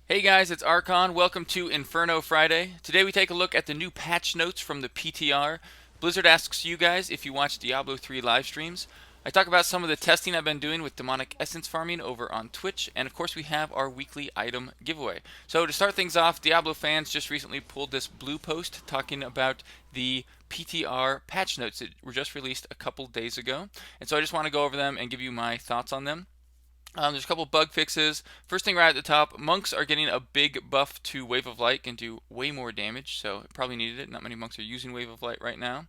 Hey guys, it's Archon. Welcome to Inferno Friday. Today we take a look at the new patch notes from the PTR. Blizzard asks you guys if you watch Diablo 3 live streams. I talk about some of the testing I've been doing with demonic essence farming over on Twitch, and of course we have our weekly item giveaway. So to start things off, Diablo fans just recently pulled this blue post talking about the PTR patch notes that were just released a couple days ago. And so I just want to go over them and give you my thoughts on them. There's a couple bug fixes. First thing right at the top, monks are getting a big buff to Wave of Light and do way more damage, so probably needed it. Not many monks are using Wave of Light right now.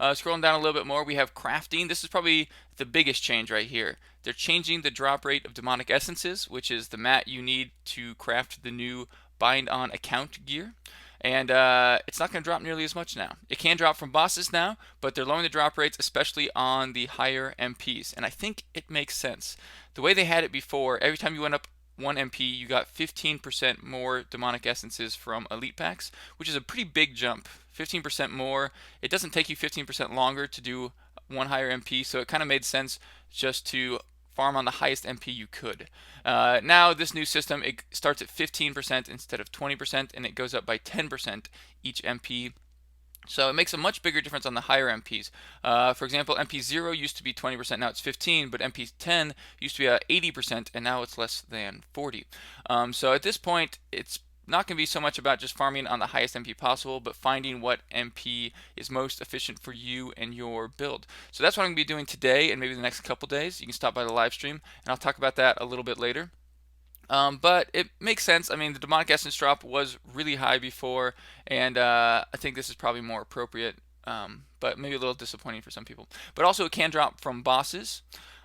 Scrolling down a little bit more, we have crafting. This is probably the biggest change right here. They're changing the drop rate of demonic essences, which is the mat you need to craft the new bind on account gear. And it's not going to drop nearly as much now. It can drop from bosses now, but they're lowering the drop rates, especially on the higher MPs. And I think it makes sense. The way they had it before, every time you went up 1 MP, you got 15% more demonic essences from elite packs, which is a pretty big jump. 15% more. It doesn't take you 15% longer to do one higher MP, so it kind of made sense just to farm on the highest MP you could. Now this new system, it starts at 15% instead of 20%, and it goes up by 10% each MP. So it makes a much bigger difference on the higher MPs. For example, MP 0 used to be 20%, now it's 15, but MP 10 used to be 80%, and now it's less than 40. So at this point, it's not going to be so much about just farming on the highest MP possible, but finding what MP is most efficient for you and your build. So that's what I'm going to be doing today and maybe the next couple days. You can stop by the live stream, and I'll talk about that a little bit later. But it makes sense. I mean, the demonic essence drop was really high before, and I think this is probably more appropriate, but maybe a little disappointing for some people. But also, it can drop from bosses,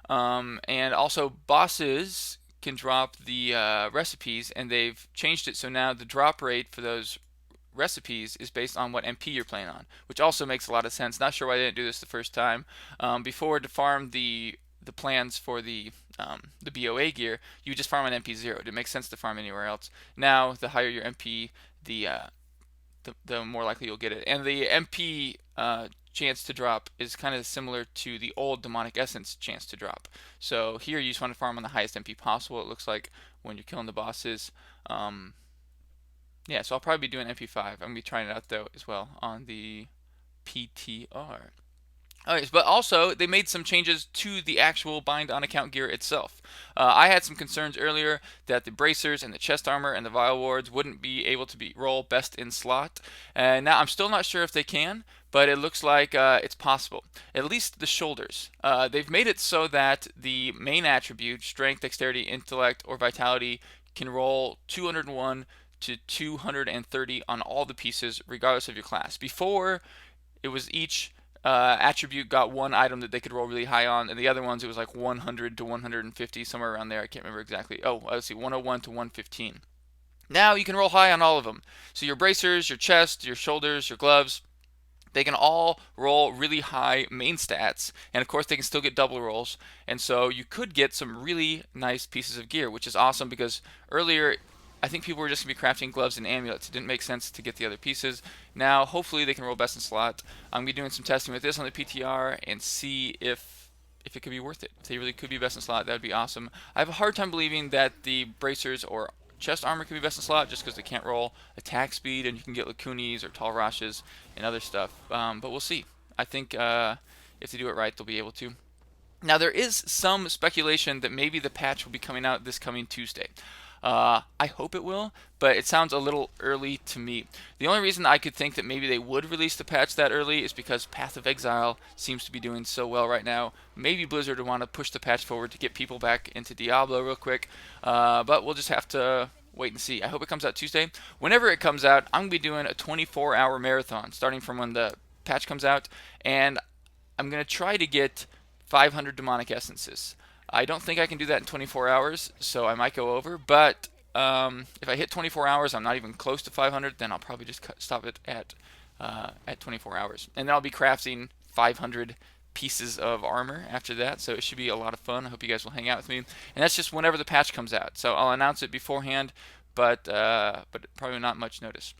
and also bosses can drop the recipes, and they've changed it so now the drop rate for those recipes is based on what MP you're playing on, which also makes a lot of sense. Not sure why they didn't do this the first time. Before, to farm the plans for the BOA gear, you just farm on MP 0. It makes sense to farm anywhere else. Now, the higher your MP, the more likely you'll get it. And the MP chance to drop is kind of similar to the old demonic essence chance to drop. So here you just want to farm on the highest MP possible. It looks like when you're killing the bosses. Yeah, so I'll probably be doing MP5. I'm gonna be trying it out though as well on the PTR. Okay, but also they made some changes to the actual bind on account gear itself. I had some concerns earlier that the bracers and the chest armor and the vial wards wouldn't be able to be roll best in slot, and now I'm still not sure if they can, but it looks like it's possible. At least the shoulders. They've made it so that the main attribute, strength, dexterity, intellect, or vitality, can roll 201 to 230 on all the pieces, regardless of your class. Before, it was each attribute got one item that they could roll really high on, and the other ones it was like 100 to 150, somewhere around there. I can't remember exactly. Oh, let's see, 101 to 115. Now you can roll high on all of them. So your bracers, your chest, your shoulders, your gloves, they can all roll really high main stats, and of course they can still get double rolls, and so you could get some really nice pieces of gear, which is awesome because earlier I think people were just going to be crafting gloves and amulets. It didn't make sense to get the other pieces. Now hopefully they can roll best in slot. I'm going to be doing some testing with this on the PTR and see if it could be worth it. If they really could be best in slot, that would be awesome. I have a hard time believing that the bracers or chest armor can be best in slot just because they can't roll attack speed, and you can get Lakunis or Tall Rashes and other stuff. But we'll see. I think if they do it right, they'll be able to. Now, there is some speculation that maybe the patch will be coming out this coming Tuesday. I hope it will, but it sounds a little early to me. The only reason I could think that maybe they would release the patch that early is because Path of Exile seems to be doing so well right now. Maybe Blizzard would want to push the patch forward to get people back into Diablo real quick, but we'll just have to wait and see. I hope it comes out Tuesday. Whenever it comes out, I'm going to be doing a 24-hour marathon starting from when the patch comes out, and I'm going to try to get 500 demonic essences. I don't think I can do that in 24 hours, so I might go over. But if I hit 24 hours, I'm not even close to 500, then I'll probably just stop it at 24 hours. And then I'll be crafting 500 pieces of armor after that, so it should be a lot of fun. I hope you guys will hang out with me. And that's just whenever the patch comes out. So I'll announce it beforehand, but probably not much notice.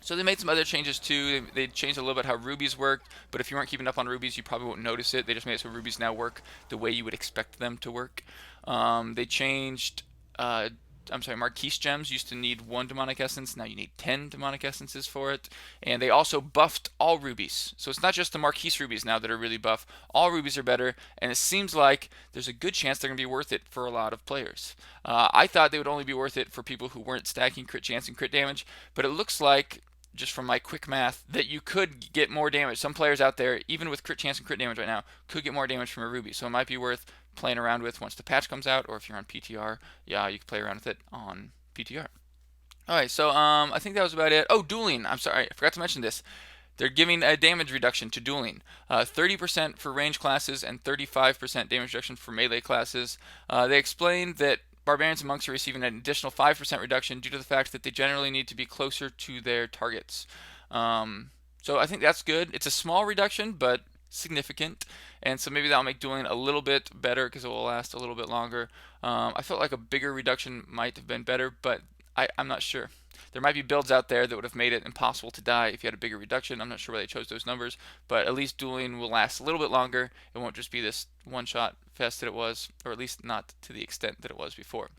So they made some other changes too. They changed a little bit how rubies worked, but if you weren't keeping up on rubies, you probably won't notice it. They just made it so rubies now work the way you would expect them to work. They changed Marquise gems used to need 1 demonic essence. Now you need 10 demonic essences for it. And they also buffed all rubies. So it's not just the Marquise rubies now that are really buff. All rubies are better, and it seems like there's a good chance they're going to be worth it for a lot of players. I thought they would only be worth it for people who weren't stacking crit chance and crit damage, but it looks like, just from my quick math, that you could get more damage. Some players out there, even with crit chance and crit damage right now, could get more damage from a ruby. So it might be worth playing around with once the patch comes out, or if you're on PTR, yeah, you can play around with it on PTR. Alright, so I think that was about it. Oh, dueling. I'm sorry, I forgot to mention this. They're giving a damage reduction to dueling. 30% for range classes and 35% damage reduction for melee classes. They explained that barbarians and monks are receiving an additional 5% reduction due to the fact that they generally need to be closer to their targets. So I think that's good. It's a small reduction, but significant, and so maybe that'll make dueling a little bit better because it will last a little bit longer. I felt like a bigger reduction might have been better, but I'm not sure. There might be builds out there that would have made it impossible to die if you had a bigger reduction. I'm not sure why they chose those numbers, but at least dueling will last a little bit longer. It won't just be this one-shot fest that it was, or at least not to the extent that it was before.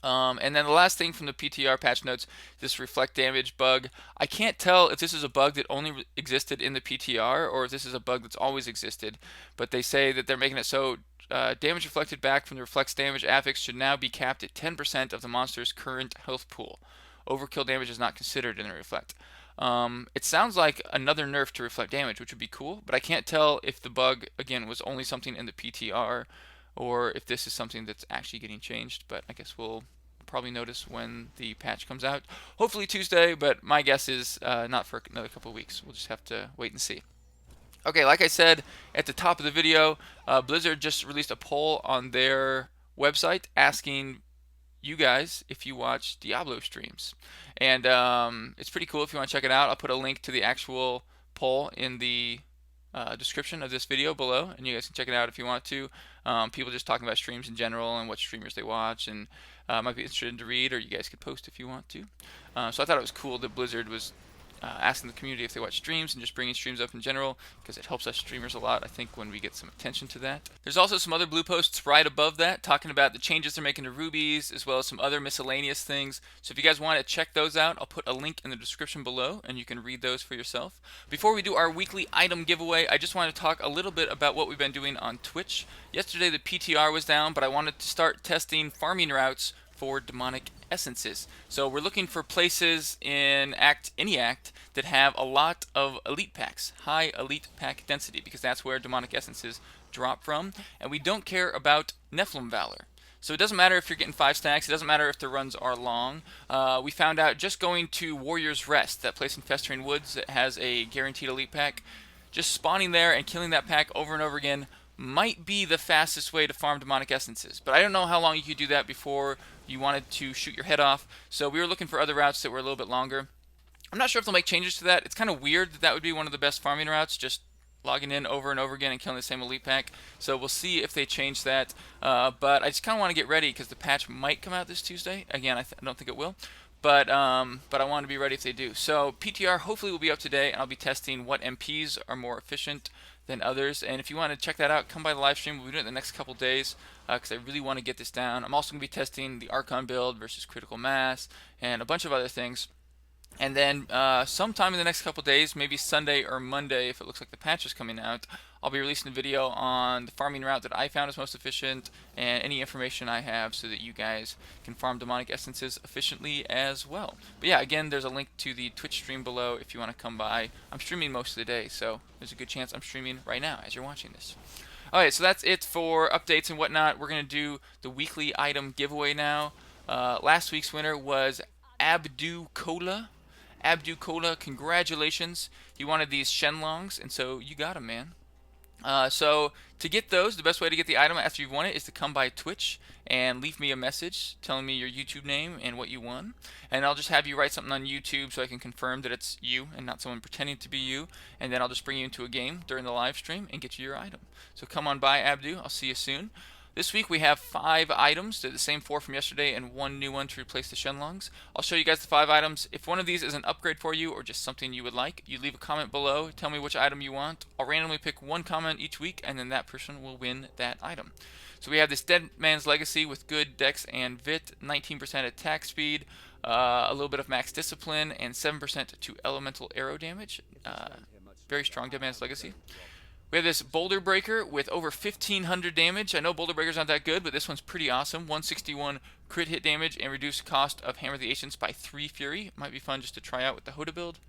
And then the last thing from the PTR patch notes, this reflect damage bug. I can't tell if this is a bug that only existed in the PTR or if this is a bug that's always existed, but they say that they're making it so damage reflected back from the reflects damage affix should now be capped at 10% of the monster's current health pool. Overkill damage is not considered in the reflect. It sounds like another nerf to reflect damage, which would be cool, but I can't tell if the bug, again, was only something in the PTR or if this is something that's actually getting changed, but I guess we'll probably notice when the patch comes out. Hopefully Tuesday, but my guess is not for another couple of weeks. We'll just have to wait and see. Okay, like I said at the top of the video, Blizzard just released a poll on their website asking you guys if you watch Diablo streams. And it's pretty cool if you want to check it out. I'll put a link to the actual poll in the description of this video below, and you guys can check it out if you want to. People just talking about streams in general and what streamers they watch, and might be interested to read, or you guys could post if you want to. So I thought it was cool that Blizzard was asking the community if they watch streams and just bringing streams up in general, because it helps us streamers a lot, I think, when we get some attention to that. There's also some other blue posts right above that talking about the changes they're making to rubies, as well as some other miscellaneous things. So if you guys want to check those out, I'll put a link in the description below and you can read those for yourself. Before we do our weekly item giveaway, I just want to talk a little bit about what we've been doing on Twitch. Yesterday the PTR was down, but I wanted to start testing farming routes for demonic essences. So we're looking for places in any act that have a lot of elite packs, high elite pack density, because that's where demonic essences drop from. And we don't care about Nephilim Valor. So it doesn't matter if you're getting 5 stacks, it doesn't matter if the runs are long. We found out just going to Warrior's Rest, that place in Festering Woods that has a guaranteed elite pack, just spawning there and killing that pack over and over again might be the fastest way to farm demonic essences. But I don't know how long you could do that before you wanted to shoot your head off. So we were looking for other routes that were a little bit longer. I'm not sure if they'll make changes to that. It's kind of weird that that would be one of the best farming routes, just logging in over and over again and killing the same elite pack. So we'll see if they change that. But I just kind of want to get ready because the patch might come out this Tuesday. Again, I don't think it will. But I want to be ready if they do. So PTR hopefully will be up today, and I'll be testing what MPs are more efficient than others. And if you want to check that out, come by the live stream. We'll be doing it the next couple days because I really want to get this down. I'm also going to be testing the Archon build versus Critical Mass and a bunch of other things. And then sometime in the next couple days, maybe Sunday or Monday, if it looks like the patch is coming out, I'll be releasing a video on the farming route that I found is most efficient and any information I have so that you guys can farm demonic essences efficiently as well. But yeah, again, there's a link to the Twitch stream below if you want to come by. I'm streaming most of the day, so there's a good chance I'm streaming right now as you're watching this. Alright, so that's it for updates and whatnot. We're going to do the weekly item giveaway now. Last week's winner was Abdu Kola. Abdu Kola, congratulations. He wanted these Shenlongs, and so you got them, man. So to get those, the best way to get the item after you've won it is to come by Twitch and leave me a message telling me your YouTube name and what you won. And I'll just have you write something on YouTube so I can confirm that it's you and not someone pretending to be you. And then I'll just bring you into a game during the live stream and get you your item. So come on by, Abdu. I'll see you soon. This week we have 5 items. They're the same 4 from yesterday and 1 new one to replace the Shenlongs. I'll show you guys the 5 items. If one of these is an upgrade for you or just something you would like, you leave a comment below. Tell me which item you want. I'll randomly pick one comment each week and then that person will win that item. So we have this Dead Man's Legacy with good dex and vit, 19% attack speed, a little bit of max discipline, and 7% to elemental arrow damage. Very strong Dead Man's Legacy. We have this Boulder Breaker with over 1500 damage. I know Boulder Breaker's not that good, but this one's pretty awesome. 161 crit hit damage and reduced cost of Hammer of the Ancients by 3 Fury. Might be fun just to try out with the Hoda build.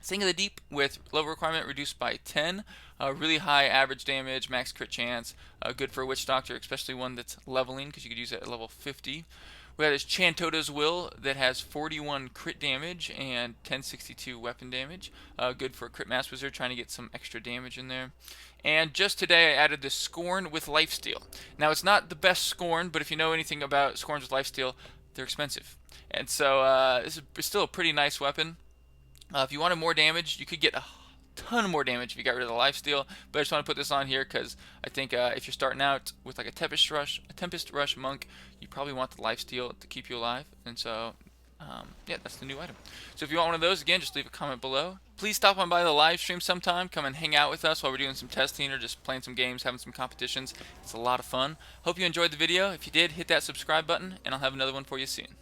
Sing of the Deep with level requirement reduced by 10. Really high average damage, max crit chance. Good for a Witch Doctor, especially one that's leveling, because you could use it at level 50. We have this Chantota's Will that has 41 crit damage and 1062 weapon damage. Good for a crit mass wizard trying to get some extra damage in there. And just today I added this Scorn with Lifesteal. Now it's not the best Scorn, but if you know anything about Scorns with Lifesteal, they're expensive. And so this is still a pretty nice weapon. If you wanted more damage, you could get a ton more damage if you got rid of the lifesteal, but I just want to put this on here because I think if you're starting out with like a Tempest Rush monk, you probably want the lifesteal to keep you alive, and so yeah, that's the new item. So if you want one of those, again, just leave a comment below. Please stop on by the live stream sometime. Come and hang out with us while we're doing some testing or just playing some games, having some competitions. It's a lot of fun. Hope you enjoyed the video. If you did, hit that subscribe button, and I'll have another one for you soon.